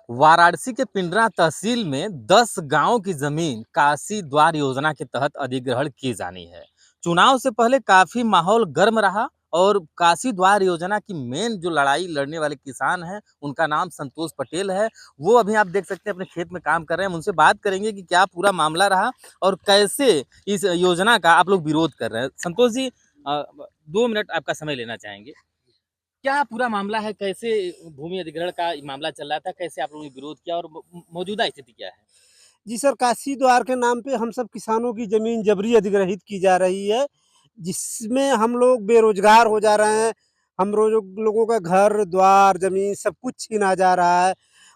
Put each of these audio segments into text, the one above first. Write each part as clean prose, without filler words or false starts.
वाराणसी के पिंडरा तहसील में 10 गांव की जमीन काशी द्वार योजना के तहत अधिग्रहण की जानी है। चुनाव से पहले काफी माहौल गर्म रहा और काशी द्वार योजना की मेन जो लड़ाई लड़ने वाले किसान हैं, उनका नाम संतोष पटेल है। वो अभी आप देख सकते हैं अपने खेत में काम कर रहे हैं। हम उनसे बात करेंगे कि क्या पूरा मामला रहा और कैसे इस योजना का आप लोग विरोध कर रहे हैं। संतोष जी, 2 मिनट आपका समय लेना चाहेंगे। क्या पूरा मामला है? कैसे भूमि अधिग्रहण का मामला चल रहा था? कैसे आप लोगों ने विरोध किया और मौजूदा स्थिति क्या है? जी सर, काशी द्वार के नाम पे हम सब किसानों की ज़मीन जबरी अधिग्रहित की जा रही है, जिसमें हम लोग बेरोज़गार हो जा रहे हैं। हम लोगों का घर-द्वार, ज़मीन सब कुछ छीना जा रहा है।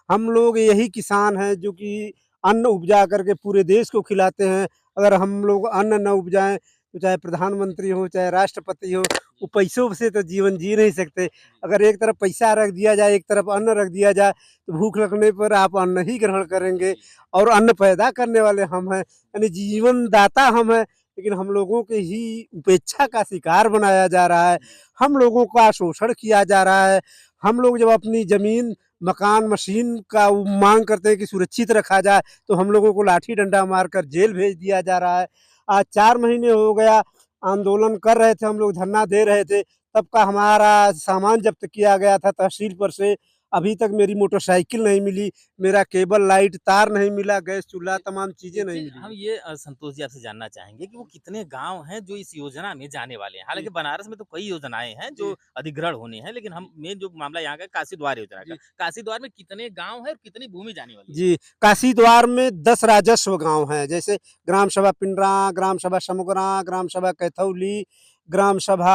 हम लोग यही किसान हैं जो कि अन्न उपजा करके पूरे देश को खिलाते हैं। अगर हम लोग अन्न न उपजाएँ, तो चाहे प्रधानमंत्री हो, चाहे राष्ट्रपति हो, वो पैसों से तो जीवन जी नहीं सकते। अगर एक तरफ पैसा रख दिया जाए, एक तरफ अन्न रख दिया जाए, तो भूख लगने पर आप अन्न ही ग्रहण करेंगे। और अन्न पैदा करने वाले हम हैं, यानी जीवनदाता हम हैं, लेकिन हम लोगों के ही उपेक्षा का शिकार बनाया जा रहा है। हम लोगों का शोषण किया जा रहा है। हम लोग जब अपनी ज़मीन, मकान, मशीन का वो माँग करते हैं कि सुरक्षित रखा जाए, तो हम लोगों को लाठी डंडा मारकर जेल भेज दिया जा रहा है। आज 4 महीने हो गया आंदोलन कर रहे थे, हम लोग धरना दे रहे थे, तब का हमारा सामान जब्त किया गया था तहसील पर से। अभी तक मेरी मोटरसाइकिल नहीं मिली, मेरा केबल लाइट तार नहीं मिला, गैस चूल्हा जी, तमाम चीज़ें नहीं जी, मिली हम हैं। ये संतोष जी आपसे जानना चाहेंगे कि वो कितने गाँव हैं जो इस योजना में जाने वाले हैं? हालाँकि जी, बनारस में तो कई योजनाएँ हैं जो जी, अधिग्रहण होने हैं, लेकिन हम मेन जो मामला यहाँ का काशी द्वार योजना का। जी, काशी द्वार में कितने गाँव हैं और कितनी भूमि जाने वाली है? जी। काशी द्वार में 10 राजस्व गाँव हैं, जैसे ग्राम सभा पिंडरा, ग्राम सभा समगुरा, ग्राम सभा कैथौली, ग्राम सभा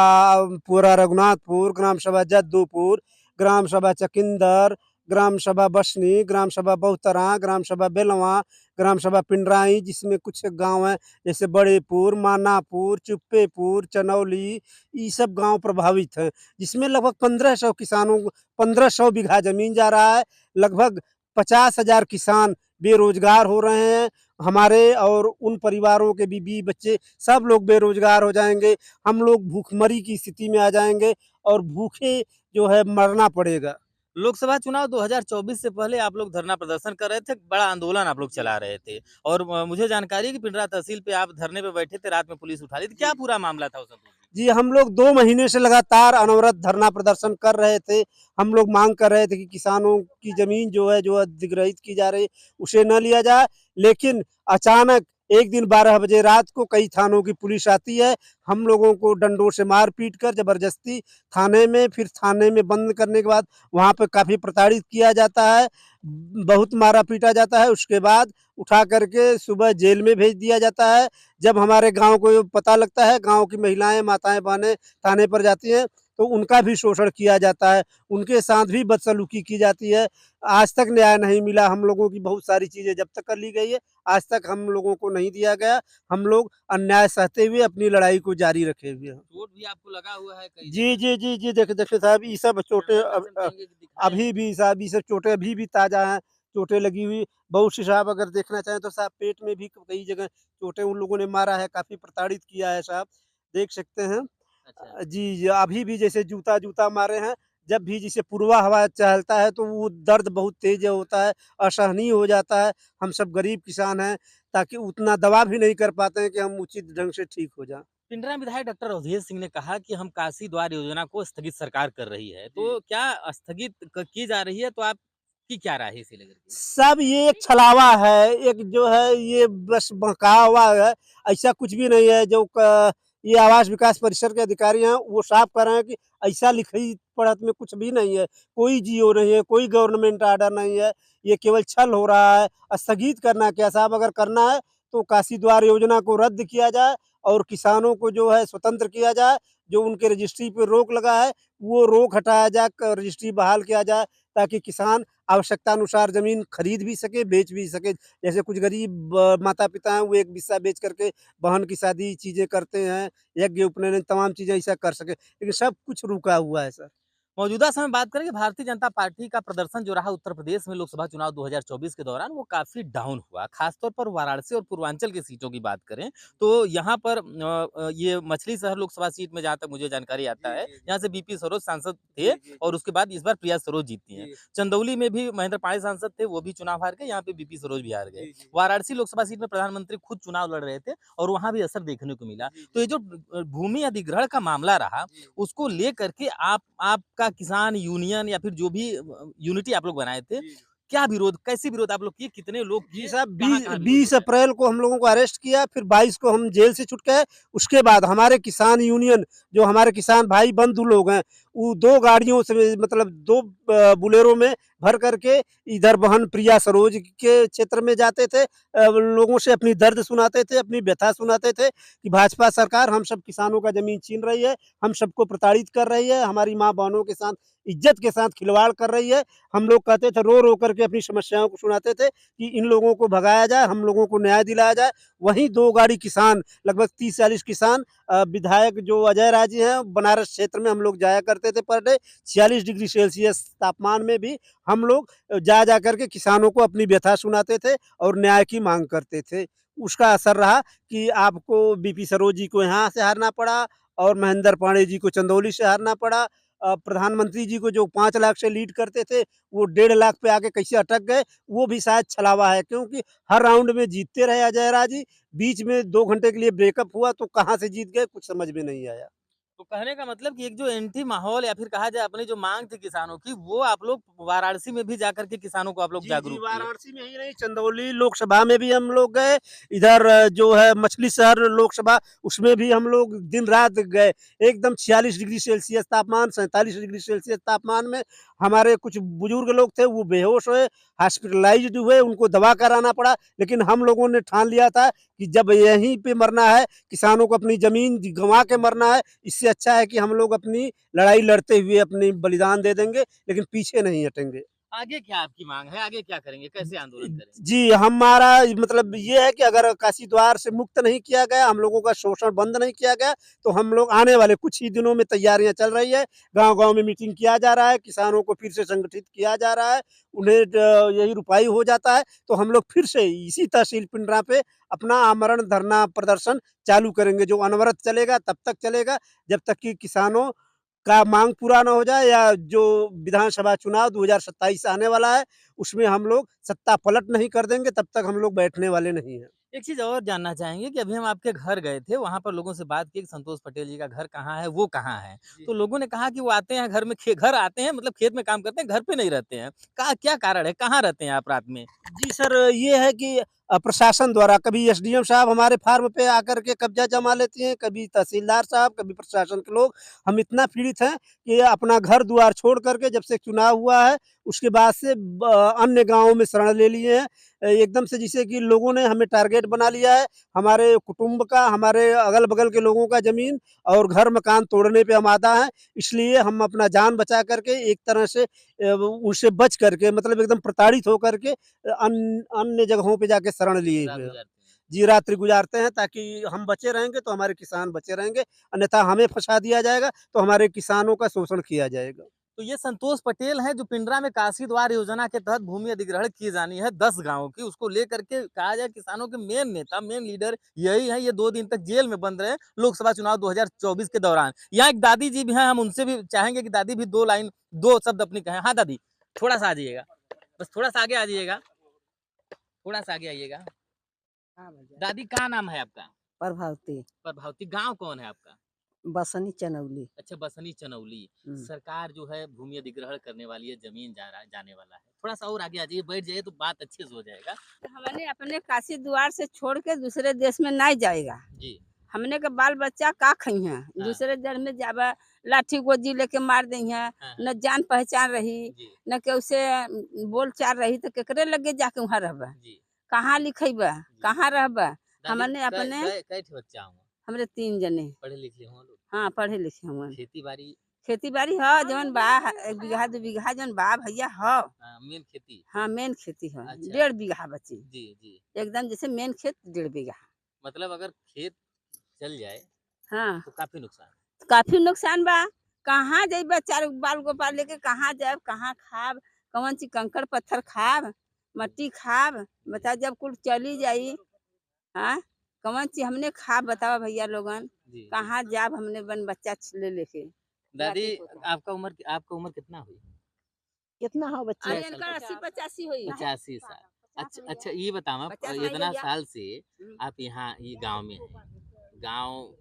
पूरा रघुनाथपुर, ग्राम सभा जद्दूपुर, ग्राम सभा चकिंदर, ग्राम सभा बसनी, ग्राम सभा बहुतरा, ग्राम सभा बेलवा, ग्राम सभा पिंडराई, जिसमें कुछ गाँव हैं जैसे बड़ेपुर, मानापुर, चुप्पेपुर, चनौली, ये सब गाँव प्रभावित हैं, जिसमें लगभग 1500 किसानों को 1500 बीघा ज़मीन जा रहा है। लगभग 50,000 किसान बेरोजगार हो रहे हैं। हमारे और उन परिवारों के बीवी बच्चे सब लोग बेरोजगार हो जाएँगे। हम लोग भूखमरी की स्थिति में आ जाएँगे और भूखे जो है मरना पड़ेगा। लोकसभा चुनाव 2024 से पहले आप लोग धरना प्रदर्शन कर रहे थे, बड़ा आंदोलन आप लोग चला रहे थे और मुझे जानकारी है कि पिंडरा तहसील पे आप धरने पे बैठे थे, रात में पुलिस उठा ली थी। क्या जी। पूरा मामला था उस संतोष जी? जी, हम लोग 2 महीने से लगातार अनवरत धरना प्रदर्शन कर रहे थे। हम लोग माँग कर रहे थे कि किसानों की ज़मीन जो है, जो अधिग्रहित की जा रही है, उसे न लिया जाए। लेकिन अचानक एक दिन 12 बजे रात को कई थानों की पुलिस आती है। हम लोगों को डंडों से मार-पीट कर ज़बरदस्ती थाने में, फिर थाने में बंद करने के बाद वहाँ पे काफ़ी प्रताड़ित किया जाता है। बहुत मारा-पीटा जाता है। उसके बाद उठा कर के सुबह जेल में भेज दिया जाता है। जब हमारे गाँव को ये पता लगता है, गाँव की महिलाएँ, माताएँ, बहनें थाने पर जाती हैं, तो उनका भी शोषण किया जाता है, उनके साथ भी बदसलूकी की जाती है। आज तक न्याय नहीं मिला, हम लोगों की बहुत सारी चीज़ें जब्त कर ली गई है, आज तक हम लोगों को नहीं दिया गया। हम लोग अन्याय सहते हुए अपनी लड़ाई को जारी रखे हुए हैं। चोट भी आपको लगा हुआ है कई जी, जगह? जी, जी, जी, देखिए देखिए साहब, ये सब चोटें शारीरिक दर्शन कहेंगे कि दिखाएँ हैं? अभी भी साहब, ये सब चोटें अभी भी ताज़ा हैं, चोटें लगी हुई। बहुत सी साहब अगर देखना चाहें तो साहब पेट में भी कई जगह चोटें उन लोगों ने मारा है, काफ़ी प्रताड़ित किया है साहब, देख सकते हैं। अच्छा। जी, जी, अभी भी जैसे जूता-जूता मारे हैं, जब भी जैसे पूर्वा हवा चलता है तो वो दर्द बहुत तेज़ होता है, असहनीय हो जाता है। हम सब गरीब किसान हैं, ताकि उतना दवा भी नहीं कर पाते हैं कि हम उचित ढंग से ठीक हो जाएँ। पिंडरा विधायक डॉक्टर अवधेश सिंह ने कहा कि हम काशी द्वार योजना को स्थगित सरकार कर रही है। जी। तो क्या स्थगित की जा रही है? तो आपकी क्या राय है इसे लेकर के? सब ये एक छलावा है, एक जो है ये बस बहकावा है, ऐसा कुछ भी नहीं है। जो ये आवास विकास परिषद के अधिकारी हैं, वो साफ कह रहे हैं कि ऐसा लिखी पढ़त में कुछ भी नहीं है, कोई जीओ नहीं है, कोई गवर्नमेंट ऑर्डर नहीं है, ये केवल छल हो रहा है। स्थगित करना क्या साहब, अगर करना है तो काशी द्वार योजना को रद्द किया जाए और किसानों को जो है स्वतंत्र किया जाए। जो उनके रजिस्ट्री पे रोक लगा है, वो रोक हटाया जाए, क रजिस्ट्री बहाल किया जाए, ताकि किसान आवश्यकतानुसार ज़मीन खरीद भी सके, बेच भी सके। जैसे कुछ गरीब माता-पिता हैं, वो एक बिस्सा बेच कर के बहन की शादी चीज़ें करते हैं, यज्ञ, उपनयन तमाम चीज़ें ऐसा कर सकें। लेकिन सब कुछ रुका हुआ है सर। मौजूदा समय बात करें कि भारतीय जनता पार्टी का प्रदर्शन जो रहा उत्तर प्रदेश में लोकसभा चुनाव 2024 के दौरान वो काफ़ी डाउन हुआ। खासतौर पर वाराणसी और पूर्वांचल की सीटों की बात करें तो यहाँ पर ये मछली शहर लोकसभा सीट में जहाँ तक मुझे जानकारी आता है, यहाँ से बीपी सरोज सांसद थे और उसके बाद इस बार प्रिया सरोज जीती हैं। चंदौली में भी महेंद्र पांडे सांसद थे, वो भी चुनाव हार गए, यहाँ पे बीपी सरोज भी हार गए। वाराणसी लोकसभा सीट में प्रधानमंत्री खुद चुनाव लड़ रहे थे और वहाँ भी असर देखने को मिला। तो ये जो भूमि अधिग्रहण का मामला रहा, उसको लेकर के आपका किसान यूनियन या फिर जो भी यूनिटी आप लोग बनाए थे, क्या विरोध कैसे विरोध आप लोग किए? कितने लोग जी किए? साहब, कहाँ-कहाँ विरोध 20 हो गया? अप्रैल को हम लोगों को अरेस्ट किया, फिर 22 को हम जेल से छूट के आए। उसके बाद हमारे किसान यूनियन, जो हमारे किसान भाई बंधु लोग हैं, वो 2 गाड़ियों से मतलब 2 बोलेरो में भर करके इधर बहन प्रिया सरोज के क्षेत्र में जाते थे। लोगों से अपनी दर्द सुनाते थे, अपनी व्यथा सुनाते थे कि भाजपा सरकार हम सब किसानों का ज़मीन छीन रही है, हम सबको प्रताड़ित कर रही है, हमारी माँ-बहनों के साथ इज़्ज़त के साथ खिलवाड़ कर रही है। हम लोग कहते थे, रो-रो करके अपनी समस्याओं को सुनाते थे कि इन लोगों को भगाया जाए, हम लोगों को न्याय दिलाया जाए। वहीं 2 गाड़ी किसान, लगभग 30-40 किसान, विधायक जो अजय राय जी हैं, बनारस क्षेत्र में हम लोग जाया करते थे पर डे। 46 डिग्री सेल्सियस तापमान में भी हम लोग जा कर के किसानों को अपनी व्यथा सुनाते थे और न्याय की माँग करते थे। उसका असर रहा कि आपको बीपी सरोज जी को यहाँ से हारना पड़ा और महेंद्र पांडे जी को चंदौली से हारना पड़ा। प्रधानमंत्री जी को जो 5 लाख से लीड करते थे, वो 1.5 लाख पे आके कैसे अटक गए, वो भी शायद छलावा है, क्योंकि हर राउंड में जीतते रहे अजय राय जी। बीच में 2 घंटे के लिए ब्रेकअप हुआ तो कहाँ से जीत गए, कुछ समझ में नहीं आया। तो कहने का मतलब कि एक जो एंटी माहौल या फिर कहा जाए अपनी जो माँग थी किसानों की, वो आप लोग वाराणसी में भी जाकर के किसानों को आप लोग जी, जी, जागरूक किए। वाराणसी में ही नहीं, चंदौली लोकसभा में भी हम लोग गए। इधर जो है मछली शहर लोकसभा, उसमें भी हम लोग दिन-रात गए। एकदम 46 डिग्री सेल्सियस तापमान, 47 डिग्री सेल्सियस तापमान में हमारे कुछ बुजुर्ग लोग थे, वो बेहोश हुए, हॉस्पिटलाइज़्ड हुए, उनको दवा कराना पड़ा। लेकिन हम लोगों ने ठान लिया था कि जब यहीं पे मरना है, किसानों को अपनी ज़मीन गँवा के मरना है, इससे अच्छा है कि हम लोग अपनी लड़ाई लड़ते हुए अपनी बलिदान दे देंगे, लेकिन पीछे नहीं हटेंगे। आगे क्या आपकी माँग है? आगे क्या करेंगे? कैसे आंदोलन करेंगे? जी, हमारा मतलब ये है कि अगर काशी द्वार से मुक्त नहीं किया गया, हम लोगों का शोषण बंद नहीं किया गया, तो हम लोग आने वाले कुछ ही दिनों में तैयारियाँ चल रही है। गाँव-गाँव में मीटिंग किया जा रहा है, किसानों को फिर से संगठित किया जा रहा है, उन्हें यही रुपाई हो जाता है, तो हम लोग फिर से इसी तहसील पिंडरा पे अपना आमरण धरना प्रदर्शन चालू करेंगे, जो अनवरत चलेगा, तब तक चलेगा, जब तक कि किसानों का माँग पूरा ना हो जाए, या जो विधानसभा चुनाव 2027 आने वाला है, उसमें हम लोग सत्ता पलट नहीं कर देंगे, तब तक हम लोग बैठने वाले नहीं हैं। एक चीज़ और जानना चाहेंगे कि अभी हम आपके घर गए थे, वहाँ पर लोगों से बात की कि संतोष पटेल जी का घर कहाँ है, वो कहाँ है? तो लोगों ने कहा कि वो आते हैं घर में घर आते हैं मतलब खेत में काम करते हैं, घर पे नहीं रहते हैं। का क्या कारण है? कहाँ रहते हैं आप रात में? जी सर, ये है कि प्रशासन द्वारा कभी एसडीएम साहब हमारे फार्म पे आकर के कब्जा जमा लेती हैं, कभी तहसीलदार साहब, कभी प्रशासन के लोग। हम इतना पीड़ित हैं कि अपना घर-द्वार छोड़ कर के जब से चुनाव हुआ है, उसके बाद से अन्य गाँवों में शरण ले लिए हैं। एकदम से जैसे कि लोगों ने हमें टारगेट बना लिया है, हमारे कुटुंब का, हमारे अगल-बगल के लोगों का ज़मीन और घर-मकान तोड़ने पे आमादा हैं। इसलिए हम अपना जान बचा कर के एक तरह से उनसे बच करके, मतलब एकदम प्रताड़ित होकर के अन्य जगहों पे जाके शरण लिए रात हुए हैं। गुज़ारते हैं। जी, रात्रि गुज़ारते हैं ताकि हम बचे रहेंगे तो हमारे किसान बचे रहेंगे, अन्यथा हमें फँसा दिया जाएगा तो हमारे किसानों का शोषण किया जाएगा। तो ये संतोष पटेल हैं जो पिंडरा में काशी द्वार योजना के तहत भूमि अधिग्रहण की जानी है 10 गाँव की, उसको लेकर के कहा जाए किसानों के मेन नेता, मेन लीडर यही है। ये 2 दिन तक जेल में बंद रहे लोकसभा चुनाव 2024 के दौरान। यहाँ एक दादी जी भी हैं, हम उनसे भी चाहेंगे कि दादी भी 2 लाइन 2 शब्द अपनी कहें। हाँ दादी, थोड़ा-सा आ जाइएगा, बस थोड़ा-सा आगे आ जाइएगा, थोड़ा-सा आगे आइएगा। हाँ भैया। दादी क्या नाम है आपका? प्रभावती, प्रभावती। गाँव कौन है आपका? बसनी चनौली। अच्छा, बसनी चनौली। हुँ। सरकार जो है भूमि अधिग्रहण करने वाली है, ज़मीन जाने वाला है। थोड़ा-सा और आगे आ जाइए, बैठ जाइए तो बात अच्छे से हो जाएगा। हमने अपने काशी द्वार से छोड़ के दूसरे देश में नहीं जाएगा। जी, हमने के बाल बच्चा का खइहें, हाँ, दूसरे देश में जाबे लाठी गोजी लेके मार दइहें, हाँ, हाँ। न जान पहचान रही, जी, न केहू से बोल चाल रही तो केकरे लगे जाके वहाँ रहबे? जी, कहाँ लिखेबे? जी। कहाँ रहबे? दादी हमने कै अपने कै कै ठे बच्चा हों? हमरे 3 जने। पढ़े-लिखे हों लोग? हाँ, पढ़े लिखे हवन। खेती-बाड़ी खेती-बाड़ी ह जवन बा 1 बीघा 2 बीघा जवन बा भैया ह। मेन खेती? हाँ, मेन खेती ह। अच्छा, 1.5 बीघा बची। जी, जी। एकदम जैसे मेन खेत 1.5 बीघा। मतलब अगर खेत चल जाए हाँ, तो काफ़ी नुकसान है। काफ़ी नुकसान बा। कहाँ जाइबा चार बाल गोपाल लेके कहाँ जाब कहाँ खाब कौन सी कंकड़ पत्थर खाब मट्टी खाब बताओ जब कुल चली जाई हाँ कौन सी हमने खाब बताओ भैया लोगन जी जी। कहाँ जाब हमने बन बच्चा ले लेके दादी नाती पोता आपका उम्र कितना हुई? कितना हो बच्चे? अरे छह साल इनका का। 80-85 हुई 85 साल। अच्छा अच्छा, ये बताओ, 50 नहीं इतना भैया साल से आप यहाँ ये गांव में हैं। गांव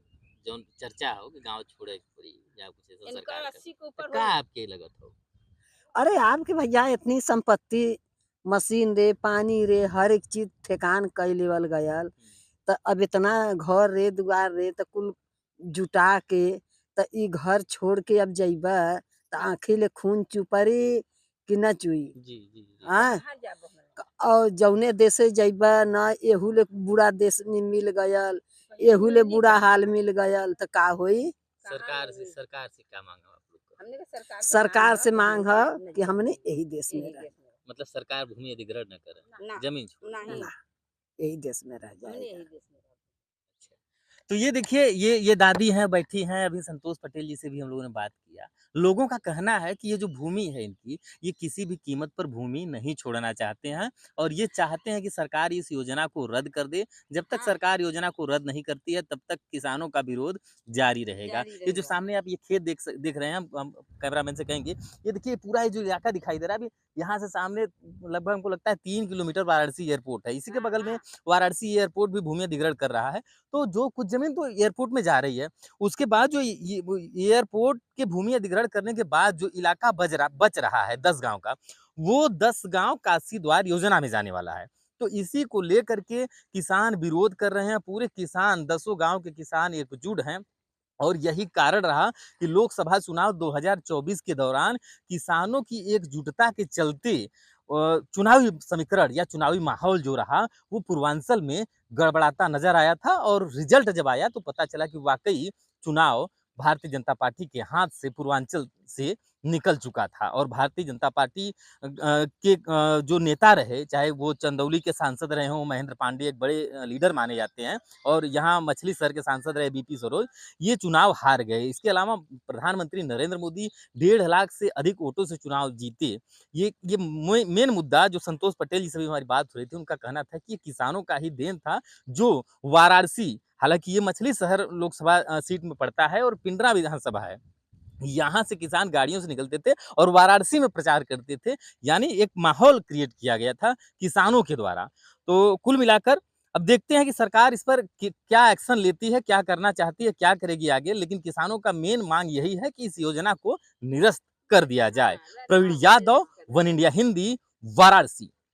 जौन चर्चा हो कि गांव छोड़े के पड़ी या कुछ ऐसा इनका सरकार का, 80 के तो ऊपर का हुई आपके लगत हो? अरे आपके भैया इतनी संपत्ति मशीन रे पानी रे हर एक चीज ठेकान कई लेवल गयल तो अब इतना घर रे दुआर रे तो कुल जुटा के तो ई घर छोड़ के अब जइबा तो आँखी ले खून चुपरी कि न चुई जी जी जी। हाँ कहाँ जाब हमने और जौने देशे जइबा न एहू ले बुरा देश में मिल गयल एहू ले बुरा हाल मिल गयल तो का होई सरकार से क्या मांगा आप लोग को? हमने का सरकार से मांग है ह कि हमने यही देश में रह मतलब सरकार भूमि अधिग्रहण न करे, ना जमीन छोड़। नहीं ना यही देश में रह हमने जाएगा। यही देश में तो ये देखिए, ये दादी हैं, बैठी हैं, अभी संतोष पटेल जी से भी हम लोगों ने बात किया। लोगों का कहना है कि ये जो भूमि है इनकी, ये किसी भी कीमत पर भूमि नहीं छोड़ना चाहते हैं और ये चाहते हैं कि सरकार इस योजना को रद्द कर दे। जब तक सरकार योजना को रद्द नहीं करती है, तब तक किसानों का विरोध जारी रहेगा। जारी ये जो रहेगा। सामने आप ये खेत देख रहे हैं, हम कैमरामैन से कहेंगे, ये देखिए पूरा ये जो इलाका दिखाई दे रहा है, अभी यहाँ से सामने लगभग हमको लगता है 3 किलोमीटर वाराणसी एयरपोर्ट है। इसी के बगल में वाराणसी एयरपोर्ट भी भूमि अधिग्रहण कर रहा है। तो जो कुछ ज़मीन तो एयरपोर्ट में जा रही है, उसके बाद जो ये वो एयरपोर्ट के भूमि अधिग्रहण करने के बाद जो इलाका बच रहा है 10 गाँव का, वो 10 गाँव काशी द्वार योजना में जाने वाला है। तो इसी को लेकर के किसान विरोध कर रहे हैं, पूरे किसान 10 गाँव के किसान एकजुट हैं और यही कारण रहा कि लोकसभा चुनाव 2024 के दौरान किसानों की एकजुटता के चलते चुनावी समीकरण या चुनावी माहौल जो रहा वो पूर्वांचल में गड़बड़ाता नजर आया था और रिजल्ट जब आया तो पता चला कि वाकई चुनाव भारतीय जनता पार्टी के हाथ से पूर्वांचल से निकल चुका था और भारतीय जनता पार्टी के जो नेता रहे, चाहे वो चंदौली के सांसद रहे हों, महेंद्र पांडे एक बड़े लीडर माने जाते हैं और यहाँ मछली शहर के सांसद रहे बीपी सरोज, ये चुनाव हार गए। इसके अलावा प्रधानमंत्री नरेंद्र मोदी 1.5 लाख से अधिक वोटों से चुनाव जीते। ये मेन मुद्दा जो संतोष पटेल जी से भी हमारी बात हो रही थी, उनका कहना था कि ये किसानों का ही देन था जो वाराणसी, हालांकि ये मछली शहर लोकसभा सीट में पड़ता है और पिंडरा विधानसभा है, यहाँ से किसान गाड़ियों से निकलते थे और वाराणसी में प्रचार करते थे। यानी एक माहौल क्रिएट किया गया था किसानों के द्वारा। तो कुल मिलाकर अब देखते हैं कि सरकार इस पर क्या एक्शन लेती है, क्या करना चाहती है, क्या करेगी आगे, लेकिन किसानों का मेन मांग यही है कि इस योजना को निरस्त कर दिया जाए। Praveen Yadav, one India Hindi, Varanasi.